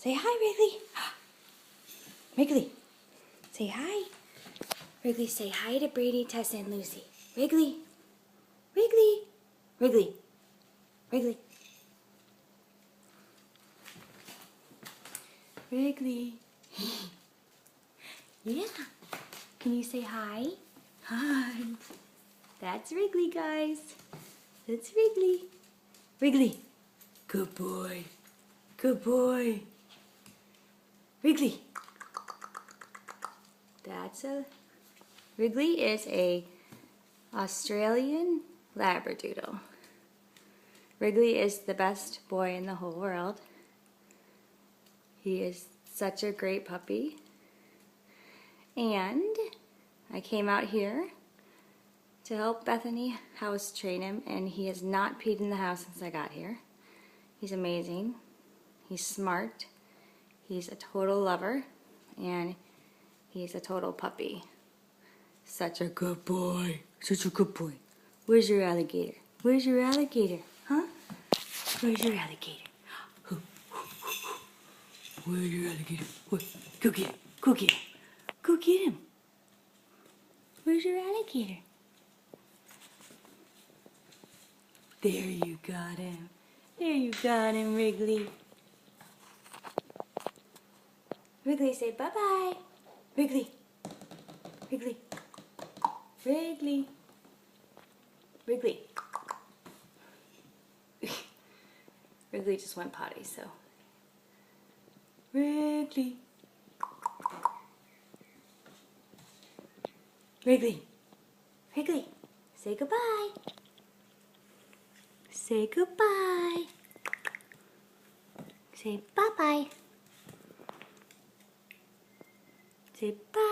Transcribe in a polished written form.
Say hi, Wrigley. Wrigley, say hi. Wrigley, say hi to Brady, Tessa, and Lucy. Wrigley. Wrigley. Wrigley. Wrigley. Wrigley. Yeah. Can you say hi? Hi. That's Wrigley, guys. That's Wrigley. Wrigley. Good boy. Good boy. Wrigley. Wrigley is a Australian Labradoodle. Wrigley is the best boy in the whole world. He is such a great puppy. And I came out here to help Bethany house train him, and he has not peed in the house since I got here. He's amazing. He's smart. He's a total lover, and he's a total puppy. Such a good boy. Such a good boy. Where's your alligator? Where's your alligator? Huh? Where's your alligator? Where's your alligator? Go get him. Go get him. Go get him. Where's your alligator? There you got him. There you got him, Wrigley. Wrigley, say bye-bye. Wrigley. Wrigley. Wrigley. Wrigley. Wrigley just went potty, so. Wrigley. Wrigley. Wrigley. Say goodbye. Say goodbye. Say bye-bye. Say bye.